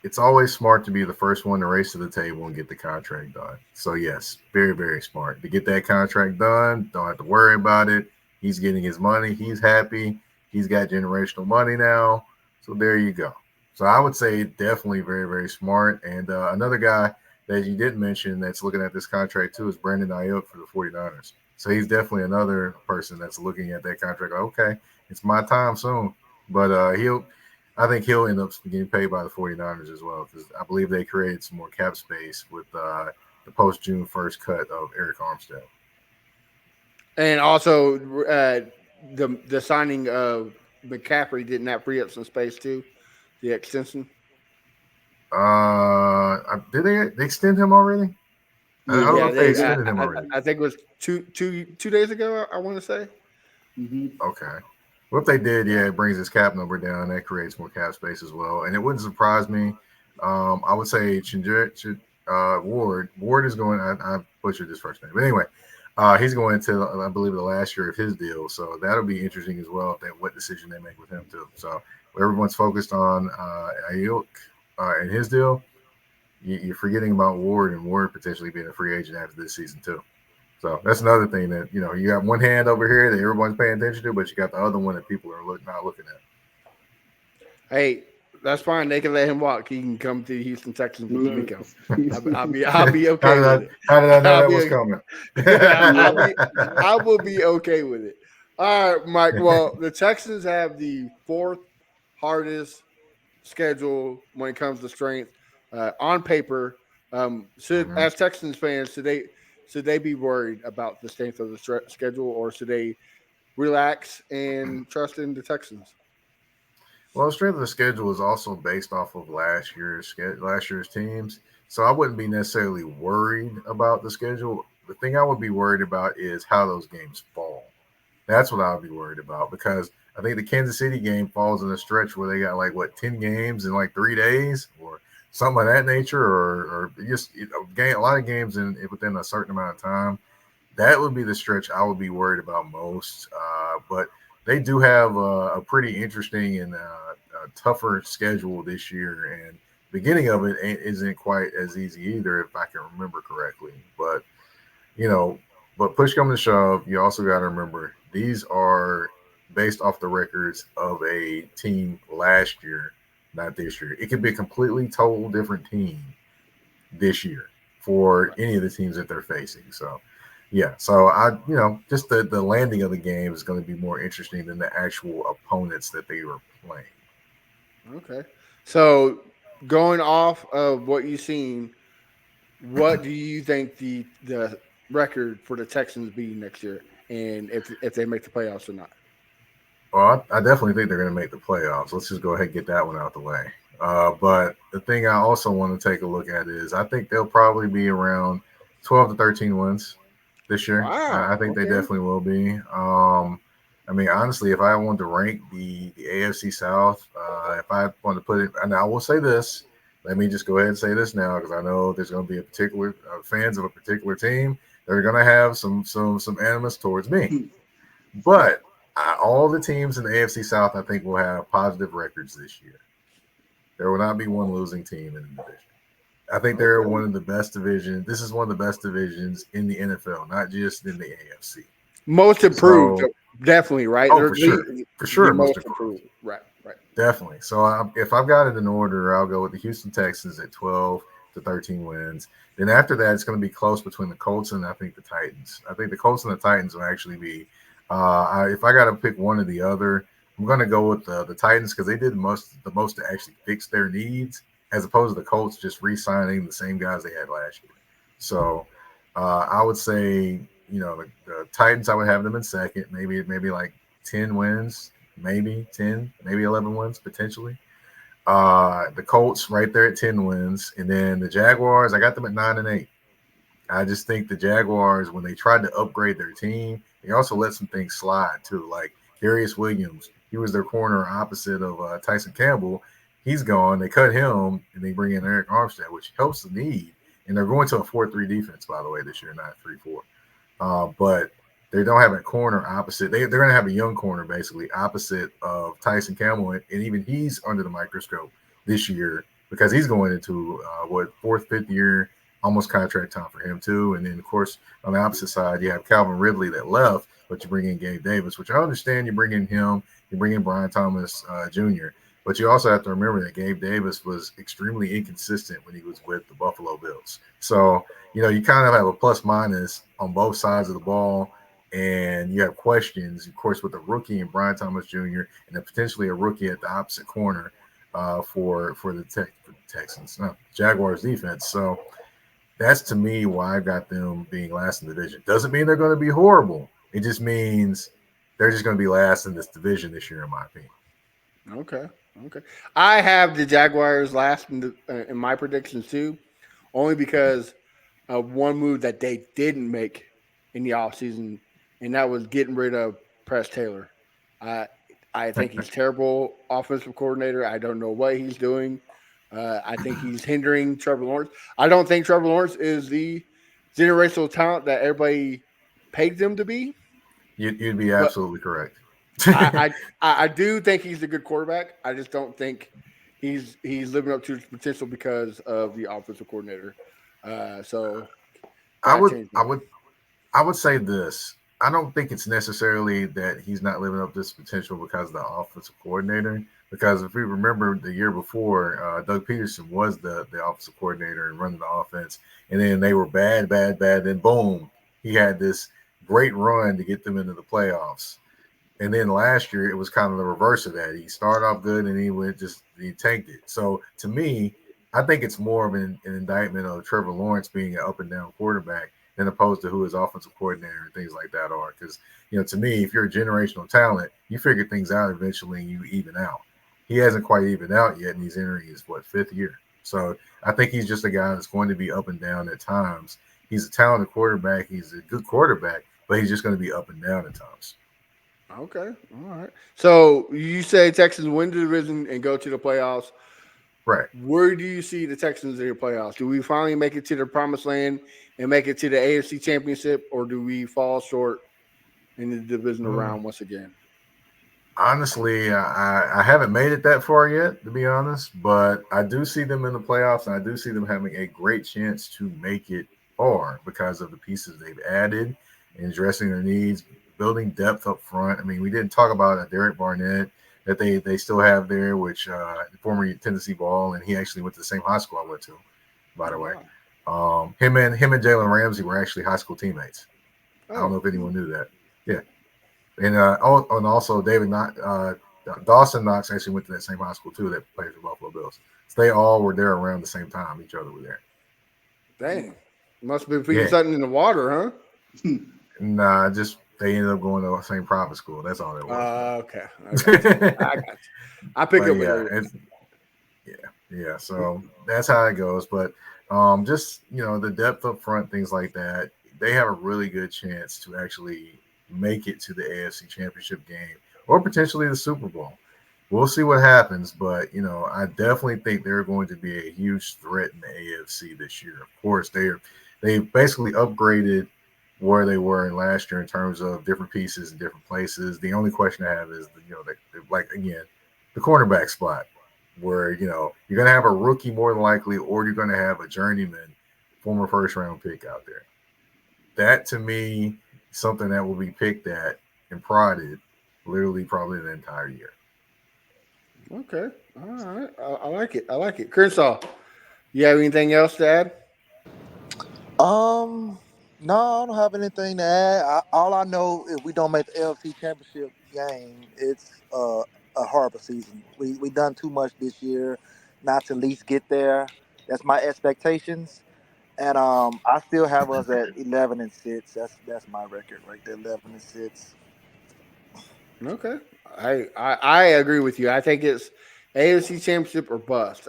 Speaker 5: It's always smart to be the first one to race to the table and get the contract done. So yes, very, very smart to get that contract done. Don't have to worry about it. He's getting his money. He's happy. He's got generational money now. So there you go. So I would say definitely very, very smart. And another guy that you didn't mention that's looking at this contract too is Brandon Ayuk for the 49ers. So he's definitely another person that's looking at that contract. Okay, it's my time soon. But I think he'll end up getting paid by the 49ers as well, because I believe they created some more cap space with the post June 1st cut of Eric Armstead.
Speaker 2: And also, the signing of McCaffrey, didn't that free up some space too? The extension.
Speaker 5: Did they extend him already? I
Speaker 3: Yeah,
Speaker 5: don't know
Speaker 2: Yeah,
Speaker 5: if they
Speaker 2: they.
Speaker 5: extended him already.
Speaker 2: I think it was two days ago. I want to say.
Speaker 3: mm-hmm.
Speaker 5: Okay. Well, if they did, yeah, it brings his cap number down. That creates more cap space as well. And it wouldn't surprise me. I would say Ward. Ward is going. I butchered his first name, but anyway, he's going to, I believe, the last year of his deal. So that'll be interesting as well. What decision they make with him too. So everyone's focused on Ayuk and his deal. You're forgetting about Ward, and Ward potentially being a free agent after this season too. So that's another thing that, you got one hand over here that everyone's paying attention to, but you got the other one that people are not looking at.
Speaker 2: Hey, that's fine. They can let him walk. He can come to the Houston Texans with Nico. I'll be
Speaker 5: How
Speaker 2: okay
Speaker 5: did
Speaker 2: with it.
Speaker 5: how did I know
Speaker 2: I'll
Speaker 5: that was
Speaker 2: be-
Speaker 5: coming?
Speaker 2: I will be okay with it. All right, Mike. Well, the Texans have the fourth hardest schedule when it comes to strength on paper. As Texans fans, should they be worried about the strength of the schedule, or should they relax and trust in the Texans?
Speaker 5: Well, the strength of the schedule is also based off of last year's teams, so I wouldn't be necessarily worried about the schedule. The thing I would be worried about is how those games fall. That's what I would be worried about, because I think the Kansas City game falls in a stretch where they got 10 games in 3 days or something of that nature, or just a lot of games within a certain amount of time. That would be the stretch I would be worried about most. But they do have a pretty interesting and tougher schedule this year, and the beginning of it isn't quite as easy either, if I can remember correctly. But but push come to shove, you also got to remember these are based off the records of a team last year, not this year. It could be a completely total different team this year for any of the teams that they're facing. So yeah, so just the landing of the game is going to be more interesting than the actual opponents that they were playing.
Speaker 2: Okay. So going off of what you've seen, what do you think the record for the Texans be next year, and if they make the playoffs or not?
Speaker 5: Well, I definitely think they're going to make the playoffs. Let's just go ahead and get that one out the way. But the thing I also want to take a look at is I think they'll probably be around 12 to 13 wins this year.
Speaker 2: Wow.
Speaker 5: I think they definitely will be. I mean, honestly, if I wanted to rank the AFC South, if I wanted to put it, and I will say this, let me just go ahead and say this now, because I know there's going to be a particular fans of a particular team that are going to have some animus towards me. But all the teams in the AFC South, I think, will have positive records this year. There will not be one losing team in the division. I think they're one of the best divisions. This is one of the best divisions in the NFL, not just in the AFC.
Speaker 2: Most improved,
Speaker 5: So,
Speaker 2: definitely, right?
Speaker 5: for sure,
Speaker 2: most improved. Right.
Speaker 5: Definitely. So if I've got it in order, I'll go with the Houston Texans at 12 to 13 wins. Then after that, it's going to be close between the Colts and I think the Titans. I think the Colts and the Titans will actually be. If I got to pick one or the other, I'm going to go with the Titans, because they did the most to actually fix their needs, as opposed to the Colts just re-signing the same guys they had last year. So I would say, the Titans, I would have them in second, maybe 10 wins, maybe 10, maybe 11 wins potentially. The Colts right there at 10 wins, and then the Jaguars, I got them at 9 and 8. I just think the Jaguars, when they tried to upgrade their team, they also let some things slide too. Like Darius Williams, he was their corner opposite of Tyson Campbell. He's gone. They cut him, and they bring in Eric Armstead, which helps the need. And they're going to a 4-3 defense, by the way, this year, not 3-4. But they don't have a corner opposite. They're going to have a young corner, basically, opposite of Tyson Campbell. And even he's under the microscope this year, because he's going into, fourth, fifth year, almost contract time for him, too. And then, of course, on the opposite side, you have Calvin Ridley that left, but you bring in Gabe Davis, which I understand you bring in him. You bring in Brian Thomas Jr., but you also have to remember that Gabe Davis was extremely inconsistent when he was with the Buffalo Bills. So, you kind of have a plus minus on both sides of the ball, and you have questions, of course, with a rookie and Brian Thomas Jr. and then potentially a rookie at the opposite corner. for the Texans, no, Jaguars defense. So that's to me why I got them being last in the division. Doesn't mean they're going to be horrible. It just means they're just going to be last in this division this year, in my opinion.
Speaker 2: Okay. Okay. I have the Jaguars last in my predictions too, only because of one move that they didn't make in the offseason, and that was getting rid of Press Taylor. I I think he's terrible offensive coordinator. I don't know what he's doing. I think he's hindering Trevor Lawrence. I don't think Trevor Lawrence is the generational talent that everybody pegged him to be,
Speaker 5: You'd be
Speaker 2: but
Speaker 5: absolutely correct.
Speaker 2: I do think he's a good quarterback. I just don't think he's living up to his potential because of the offensive coordinator. So
Speaker 5: I
Speaker 2: that
Speaker 5: would
Speaker 2: changed
Speaker 5: I
Speaker 2: me.
Speaker 5: would I would say this. I don't think it's necessarily that he's not living up to his potential because of the offensive coordinator. Because if we remember the year before, Doug Peterson was the offensive coordinator and running the offense, and then they were bad, bad, bad. Then boom, he had this great run to get them into the playoffs. And then last year it was kind of the reverse of that. He started off good and he tanked it. So to me, I think it's more of an indictment of Trevor Lawrence being an up and down quarterback than opposed to who his offensive coordinator and things like that are. Because to me, if you're a generational talent, you figure things out eventually and you even out. He hasn't quite evened out yet, and he's entering his fifth year. So I think he's just a guy that's going to be up and down at times. He's a talented quarterback. He's a good quarterback, but he's just going to be up and down at times.
Speaker 2: Okay, all right. So you say Texans win the division and go to the playoffs.
Speaker 5: Right.
Speaker 2: Where do you see the Texans in the playoffs? Do we finally make it to the promised land and make it to the AFC Championship, or do we fall short in the divisional
Speaker 5: Mm.
Speaker 2: round once again?
Speaker 5: Honestly, I haven't made it that far yet, to be honest, but I do see them in the playoffs, and I do see them having a great chance to make it far because of the pieces they've added and addressing their needs, building depth up front. I mean, we didn't talk about Derek Barnett that they still have there, which former Tennessee ball, and he actually went to the same high school I went to, by
Speaker 2: Oh
Speaker 5: the way.
Speaker 2: wow!
Speaker 5: Him and Jalen Ramsey were actually high school teammates. I don't know
Speaker 2: Oh,
Speaker 5: if anyone knew that. Yeah. And also Dawson Knox actually went to that same high school too that played for Buffalo Bills. So they all were there around the same time. Each other were there.
Speaker 2: dang! Must have been feeding
Speaker 5: Yeah,
Speaker 2: something in the water,
Speaker 5: nah, just they ended up going to the same private school. That's all that was, man.
Speaker 2: Okay, I got you. I got you. I pick
Speaker 5: But
Speaker 2: up what
Speaker 5: yeah,
Speaker 2: you're.
Speaker 5: yeah, yeah. So that's how it goes. But just the depth up front, things like that, they have a really good chance to actually make it to the AFC Championship game or potentially the Super Bowl. We'll see what happens, but I definitely think they're going to be a huge threat in the AFC this year. Of course, they basically upgraded where they were in last year in terms of different pieces in different places. The only question I have is like again the cornerback spot where you're going to have a rookie more than likely, or you're going to have a journeyman, former first round pick out there. That to me, something that will be picked at and prodded literally probably the entire year.
Speaker 2: Okay, all right. I like it. I like it. Crenshaw, you have anything else to add?
Speaker 4: Um, no, I don't have anything to add. All I know, if we don't make the LFC Championship game, it's a horrible season. We done too much this year, not to at least get there. That's my expectations, and I still have us at 11-6. That's my record right there, 11-6.
Speaker 2: Okay, I agree with you. I think it's AFC Championship or bust.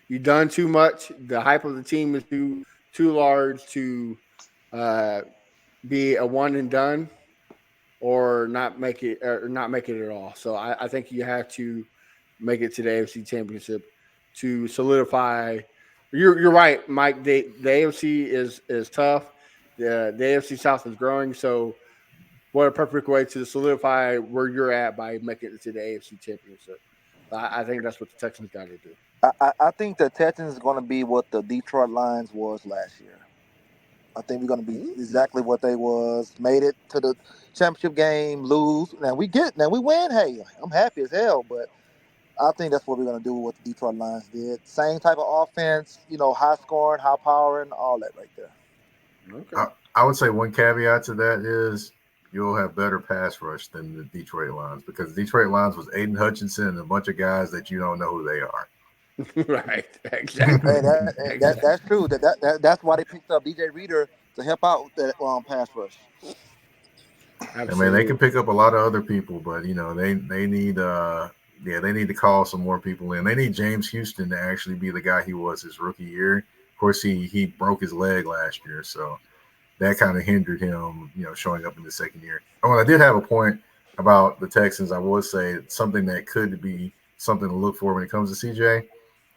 Speaker 2: You done too much. The hype of the team is too large to uh, be a one and done or not make it at all. So I think you have to make it to the AFC Championship to solidify. You're right, Mike. The AFC is tough. The AFC South is growing. So what a perfect way to solidify where you're at by making it to the AFC Championship. I think that's what the Texans got to do.
Speaker 4: I think the Texans is going to be what the Detroit Lions was last year. I think we're going to be
Speaker 2: Hmm?
Speaker 4: exactly what they was. Made it to the championship game, lose. Now we win. Hey, I'm happy as hell. But I think that's what we're going to do with what the Detroit Lions did. Same type of offense, high scoring, high powering, all that right there.
Speaker 2: Okay.
Speaker 5: I would say one caveat to that is you'll have better pass rush than the Detroit Lions, because the Detroit Lions was Aiden Hutchinson and a bunch of guys that you don't know who they are.
Speaker 2: Right. Exactly.
Speaker 4: Hey,
Speaker 2: Exactly.
Speaker 4: that's true. That's why they picked up DJ Reader to help out with that pass rush.
Speaker 5: I mean, they can
Speaker 2: Absolutely.
Speaker 5: pick up a lot of other people, but they need they need to call some more people in. They need James Houston to actually be the guy he was his rookie year. Of course, he broke his leg last year, so that kind of hindered him, showing up in the second year. Oh, and I did have a point about the Texans. I would say something that could be something to look for when it comes to CJ.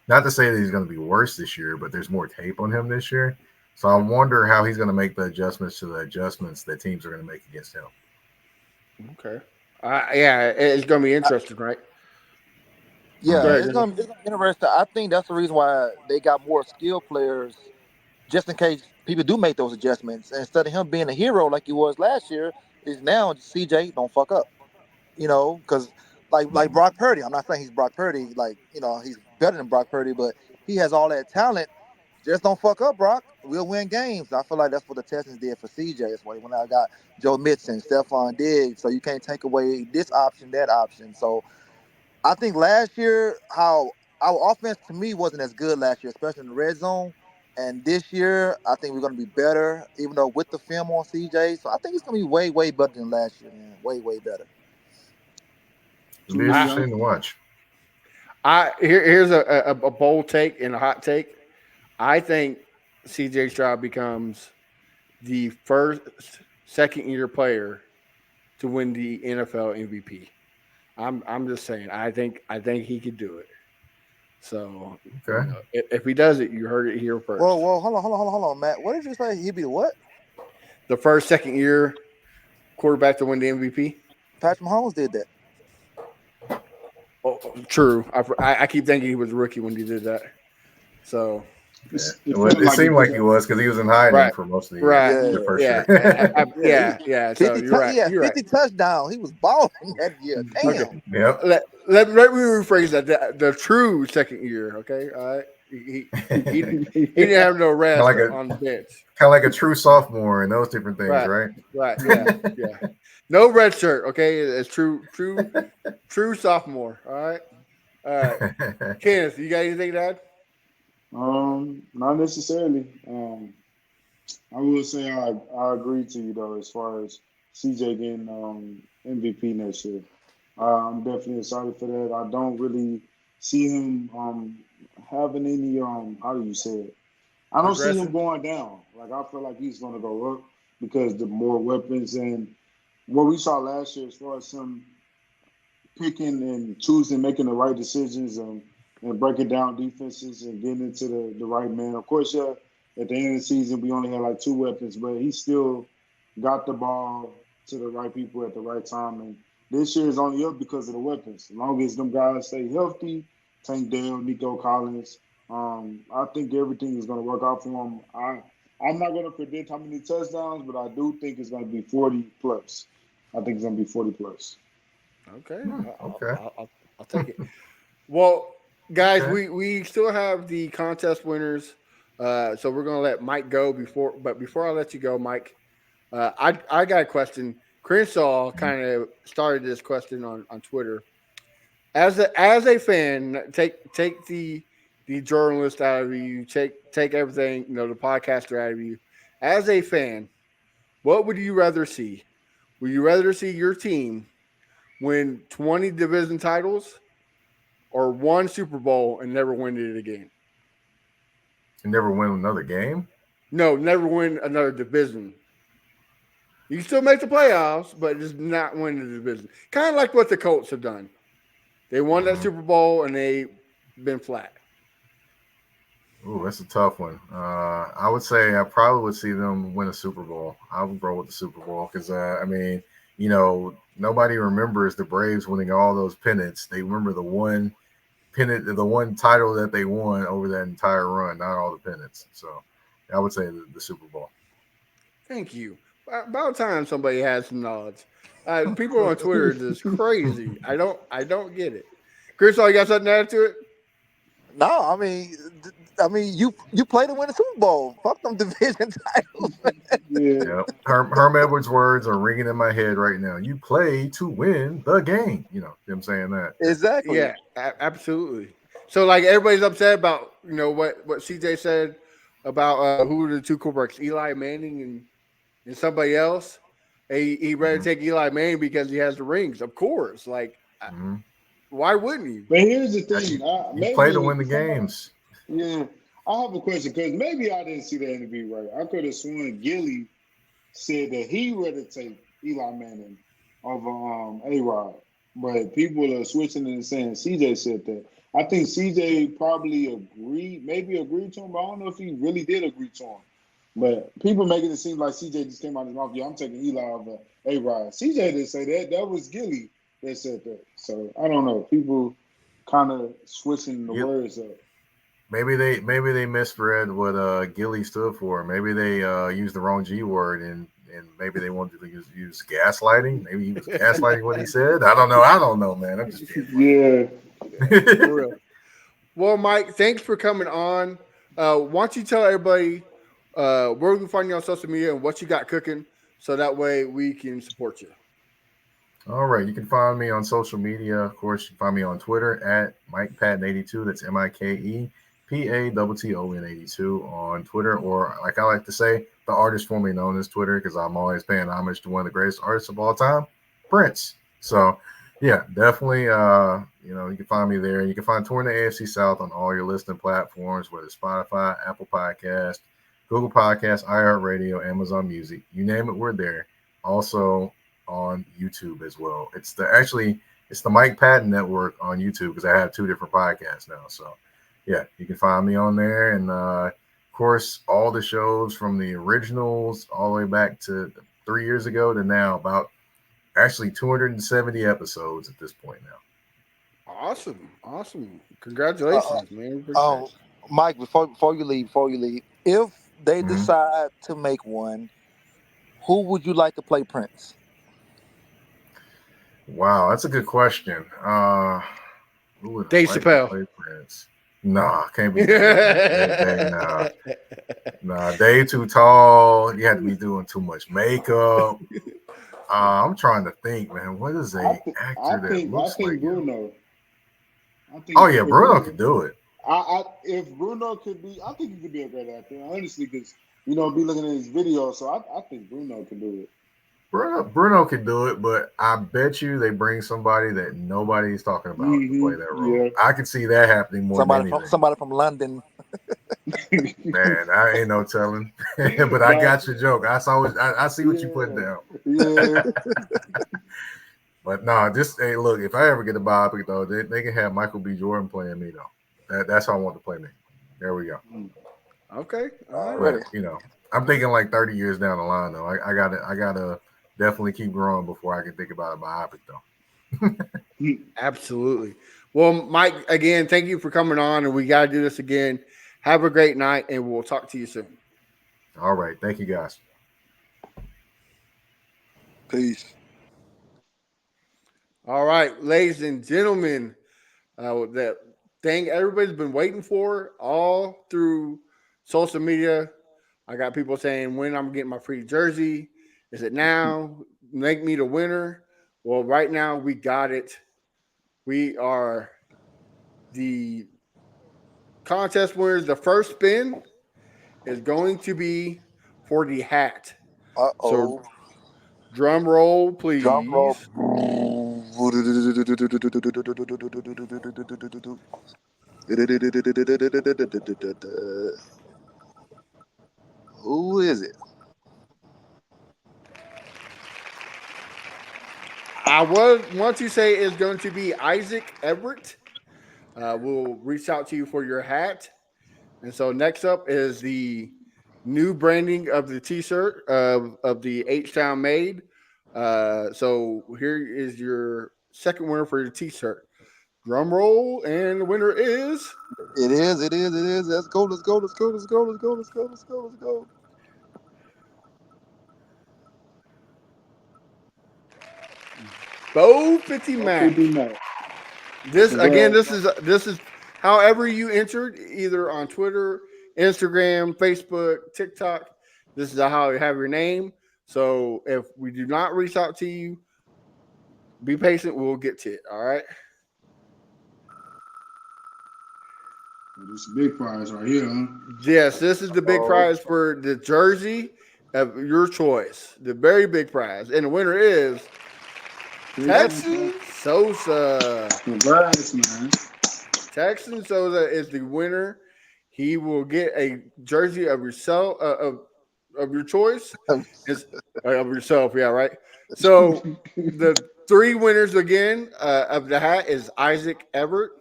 Speaker 5: Not to say that he's going to be worse this year, but there's more tape on him this year. So I wonder how he's going to make the adjustments to the adjustments that teams are going to make against him.
Speaker 2: Okay. Yeah, it's going to be interesting, right?
Speaker 4: Yeah,
Speaker 2: Go
Speaker 5: Mhm.
Speaker 2: ahead.
Speaker 4: it's gonna be interesting. I think that's the reason why they got more skilled players, just in case people do make those adjustments. Instead of him being a hero like he was last year, is now CJ don't fuck up. Because like Brock Purdy, I'm not saying he's Brock Purdy, like he's better than Brock Purdy, but he has all that talent. Just don't fuck up, Brock. We'll win games. I feel like that's what the Texans did for CJ. That's why when I got Joe Mixon, Stephon Diggs, so you can't take away this option, that option. So I think last year, how our offense to me wasn't as good last year, especially in the red zone. And this year, I think we're going to be better, even though with the film on CJ. So I think it's going to be way, way better than last year, man. Way, way better.
Speaker 5: It'll be
Speaker 3: To be
Speaker 5: interesting
Speaker 3: honest,
Speaker 5: to watch.
Speaker 2: Here's a bold take and a hot take. I think CJ Stroud becomes the first second year player to win the NFL MVP. I'm just saying. I think he could do it. So
Speaker 5: Okay.
Speaker 2: if he does it, you heard it here
Speaker 4: Whoa,
Speaker 2: first.
Speaker 4: whoa, hold on, Matt. What did you say? He'd be the what?
Speaker 2: The first second year quarterback to win the MVP.
Speaker 4: Patrick Mahomes did that.
Speaker 2: Oh, true. I keep thinking he was a rookie when he did that. So
Speaker 5: Yeah.
Speaker 3: it
Speaker 5: Well,
Speaker 3: felt
Speaker 5: it
Speaker 3: like
Speaker 5: seemed
Speaker 3: it
Speaker 5: like
Speaker 3: could
Speaker 5: he
Speaker 3: have.
Speaker 5: was because he was in hiding
Speaker 2: right,
Speaker 5: for most of the year,
Speaker 2: right,
Speaker 4: Yeah,
Speaker 5: for
Speaker 2: yeah,
Speaker 5: sure.
Speaker 4: yeah.
Speaker 2: yeah. So you're right.
Speaker 4: He had
Speaker 2: You're right.
Speaker 4: 50 touchdowns. He was balling that year.
Speaker 2: Okay.
Speaker 4: Damn.
Speaker 5: Yep.
Speaker 2: Let me rephrase that. The true second year. Okay. All right. He didn't have no
Speaker 5: kind of
Speaker 2: rest
Speaker 5: like a
Speaker 2: on the bench.
Speaker 5: kind of like a true sophomore and those different things,
Speaker 2: Right.
Speaker 5: right?
Speaker 2: Right. Yeah. Yeah. No red shirt. Okay. It's true sophomore. All right. All right. Kenneth, you got anything to add?
Speaker 3: Not necessarily. I will say I agree to you though as far as CJ getting MVP next year. I'm definitely excited for that. I don't really see him having any how do you say it? I don't see him
Speaker 2: Progressing.
Speaker 3: going down. Like I feel like he's gonna go up because the more weapons and what we saw last year as far as him picking and choosing, making the right decisions and breaking down defenses and getting into the right man. Of course, yeah, at the end of the season, we only had like two weapons, but he still got the ball to the right people at the right time. And this year is only up because of the weapons. As long as them guys stay healthy, Tank Dell, Nico Collins, I think everything is going to work out for him. I'm not going to predict how many touchdowns, but I do think it's going to be 40 plus. I think it's going to be 40 plus.
Speaker 2: Okay.
Speaker 5: Okay.
Speaker 2: I'll take it. Well, guys,
Speaker 5: Okay.
Speaker 2: we still have the contest winners. So we're gonna let Mike go before I let you go, Mike, I got a question. Crenshaw kind of started this question on Twitter. As a fan, take the journalist out of you, take everything, the podcaster out of you. As a fan, what would you rather see? Would you rather see your team win 20 division titles or one Super Bowl and never win it again?
Speaker 5: And never win another game.
Speaker 2: No, never win another division. You can still make the playoffs, but just not win the division. Kind of like what the Colts have done. They won that
Speaker 5: Mhm.
Speaker 2: Super Bowl and they've been flat.
Speaker 5: Ooh, that's a tough one. I would say I probably would see them win a Super Bowl. I would go with the Super Bowl because, I mean, nobody remembers the Braves winning all those pennants. They remember the one pennant, the one title that they won over that entire run, not all the pennants. So I would say the Super Bowl.
Speaker 2: Thank you. About time somebody has some knowledge. People on Twitter are just crazy. I don't get it. Chris, you got something to add to it?
Speaker 4: No, I mean, I mean, you play to win the Super Bowl. Fuck them division titles.
Speaker 3: Yeah.
Speaker 5: Yep. Herm Edwards' words are ringing in my head right now. You play to win the game. You know I'm saying that.
Speaker 4: Exactly.
Speaker 2: Yeah, absolutely. So like everybody's upset about what CJ said about who were the two quarterbacks, Eli Manning and somebody else. He rather take Eli Manning because he has the rings. Of course, like
Speaker 5: Mhm.
Speaker 2: why wouldn't he?
Speaker 3: But here's the
Speaker 5: Yeah,
Speaker 3: thing.
Speaker 5: you play to
Speaker 3: Maybe
Speaker 5: win the
Speaker 3: somebody,
Speaker 5: games.
Speaker 3: yeah, I have a question because maybe I didn't see the interview right. I could have sworn Gilly said that he rather take Eli Manning over A-Rod. But people are switching and saying CJ said that. I think CJ probably maybe agreed to him, but I don't know if he really did agree to him. But people making it seem like CJ just came out of his mouth, yeah, I'm taking Eli over A-Rod. CJ didn't say that. That was Gilly that said that. So I don't know. People kind of switching the
Speaker 5: Yep.
Speaker 3: words up.
Speaker 5: Maybe they misread what Gilly stood for. Maybe they used the wrong G word and maybe they wanted to use gaslighting. Maybe he was gaslighting what he said. I don't know, man. I'm just being
Speaker 3: Yeah.
Speaker 2: For real. Well, Mike, thanks for coming on. Why don't you tell everybody where we can find you on social media and what you got cooking, so that way we can support you.
Speaker 5: All right. You can find me on social media. Of course, you can find me on Twitter at Mike Patton 82. That's MikePatton 82 on Twitter, or like I like to say, the artist formerly known as Twitter, because I'm always paying homage to one of the greatest artists of all time, Prince. So, yeah, definitely, you can find me there. You can find Touring the AFC South on all your listening platforms, whether it's Spotify, Apple Podcast, Google Podcasts, iHeartRadio, Amazon Music. You name it, we're there. Also on YouTube as well. It's the Mike Patton Network on YouTube, because I have two different podcasts now. So, yeah, you can find me on there. And, of course, all the shows from the originals all the way back to 3 years ago to now, about actually 270 episodes at this point now.
Speaker 2: Awesome. Congratulations, man.
Speaker 4: Oh, Mike, before you leave, if they
Speaker 5: Mhm.
Speaker 4: decide to make one, who would you like to play Prince?
Speaker 5: Wow, that's a good question. Who would
Speaker 2: Dave
Speaker 5: like to
Speaker 2: Chappelle.
Speaker 5: play Prince? Nah, can't be Dave. Nah, Dave too tall. You had to be doing too much makeup. I'm trying to think, man. What is a actor that looks like him?
Speaker 3: Bruno.
Speaker 5: Oh yeah, Bruno could do it.
Speaker 3: If Bruno could be, I think he could be a great actor, honestly, because be looking at his videos. So I think Bruno could do it.
Speaker 5: Bruno could do it, but I bet you they bring somebody that nobody's talking about to play that role. Yeah. I could see that happening more than anything.
Speaker 4: Somebody from London.
Speaker 5: Man, I ain't no telling. But I got your joke. I see what you put down.
Speaker 3: Yeah.
Speaker 5: But no, just hey, look, if I ever get a biopic though, they can have Michael B. Jordan playing me though. That's how I want to play me. There we go.
Speaker 2: Okay. All
Speaker 5: right. But, I'm thinking like 30 years down the line though. I gotta definitely keep growing before I can think about a biopic though.
Speaker 2: Absolutely. Well, Mike, again, thank you for coming on, and we got to do this again. Have a great night, and we'll talk to you soon.
Speaker 5: All right. Thank you, guys.
Speaker 4: Peace.
Speaker 2: All right, ladies and gentlemen, that thing everybody's been waiting for all through social media. I got people saying when I'm getting my free jersey. Is it now? Make me the winner. Well, right now we got it. We are the contest winners. The first spin is going to be for the hat. So drum roll, please.
Speaker 4: Drum roll. Who is it?
Speaker 2: I want to say it's going to be Isaac Everett. We'll reach out to you for your hat. And so next up is the new branding of the T-shirt of the H-Town Made. So here is your second winner for your T-shirt. Drum roll, and the winner is.
Speaker 4: It is. Let's go.
Speaker 2: Bo 50 Mac. This is however you entered, either on Twitter, Instagram, Facebook, TikTok. This is how you have your name. So if we do not reach out to you, be patient. We'll get to it. All right.
Speaker 3: This is a big prize right here, huh?
Speaker 2: Yes, this is the big prize for the jersey of your choice. The very big prize. And the winner is Texan Sosa.
Speaker 3: Congrats, man.
Speaker 2: Texan Sosa is the winner. He will get a jersey of yourself, of your choice. Of yourself, yeah, right. So the three winners again of the hat is Isaac Everett.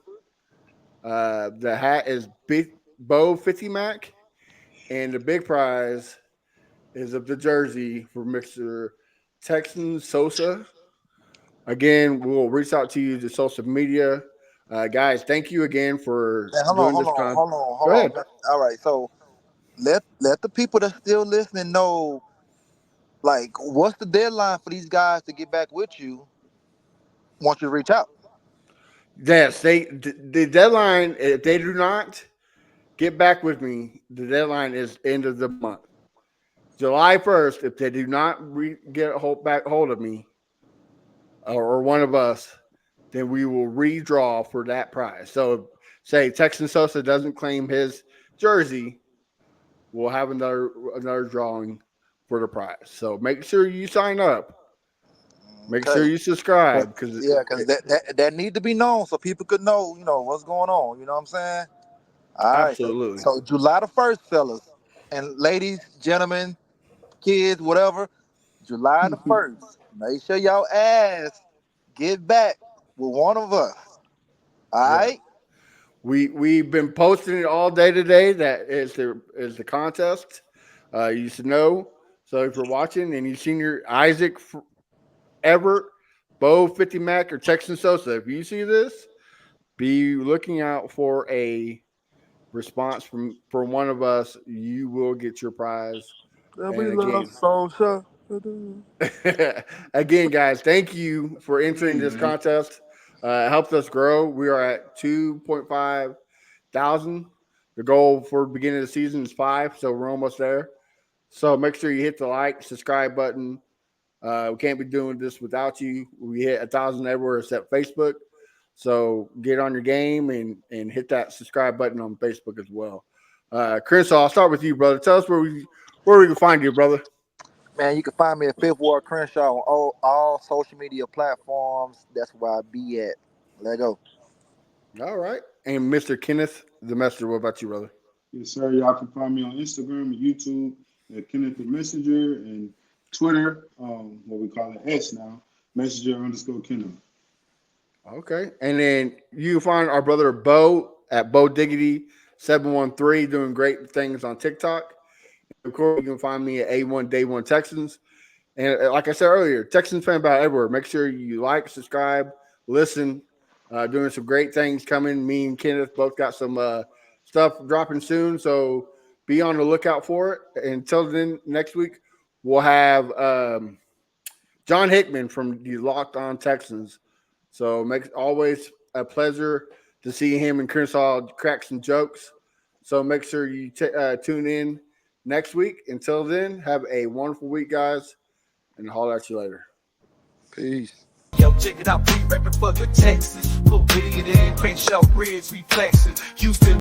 Speaker 2: The hat is Bo 50 Mac. And the big prize is of the jersey for Mr. Texan Sosa. Again, we'll reach out to you to social media. Guys, thank you again for doing this.
Speaker 4: Hold on. All right, so let the people that's still listening know, like, what's the deadline for these guys to get back with you once you reach out?
Speaker 2: Yes, the deadline, if they do not get back with me, the deadline is end of the month. July 1st, if they do not get hold of me or one of us, then we will redraw for that prize. So say Texan Sosa doesn't claim his jersey, we'll have another drawing for the prize. So make sure you sign up. Make sure you subscribe because
Speaker 4: that need to be known so people could know, what's going on. You know what I'm saying? All right.
Speaker 2: Absolutely.
Speaker 4: So July the 1st, fellas and ladies, gentlemen, kids, whatever. July the 1st. Make sure y'all ass get back with one of us. All right.
Speaker 2: We've been posting it all day today. That is the contest. You should know. So if you're watching and you've seen your Isaac Everett, Bo 50 Mac, or Texan Sosa, if you see this, be looking out for a response from one of us. You will get your prize. Again, guys, thank you for entering this contest. It helped us grow. We are at 2.5 thousand. The goal for the beginning of the season is 5, so we're almost there. So make sure you hit the like, subscribe button. We can't be doing this without you. We hit 1,000 everywhere except Facebook. So get on your game and hit that subscribe button on Facebook as well. Chris, I'll start with you, brother. Tell us where we can find you, brother.
Speaker 4: Man, you can find me at Fifth Ward Crenshaw on all social media platforms. That's where I be at. Let go.
Speaker 2: All right. And Mr. Kenneth the Messenger, what about you, brother?
Speaker 3: Yes, sir. Y'all can find me on Instagram and YouTube at Kenneth the Messenger and Twitter, what we call it X now, Messenger_Kenneth.
Speaker 2: Okay. And then you can find our brother Bo at Bo Diggity 713 doing great things on TikTok. Of course, you can find me at A1 Day One Texans. And like I said earlier, Texans fan about everywhere. Make sure you like, subscribe, listen. Doing some great things coming. Me and Kenneth both got some stuff dropping soon, so be on the lookout for it. Until then, next week we'll have John Hickman from the Locked On Texans. So makes always a pleasure to see him and Crenshaw crack some jokes. So make sure you tune in next week. Until then, have a wonderful week, guys, and I'll holler at you later.
Speaker 4: Peace.
Speaker 1: Yo, check it out, we reppin' for the Texans. Put it in, Crenshaw Bridge, we flexin'. Houston.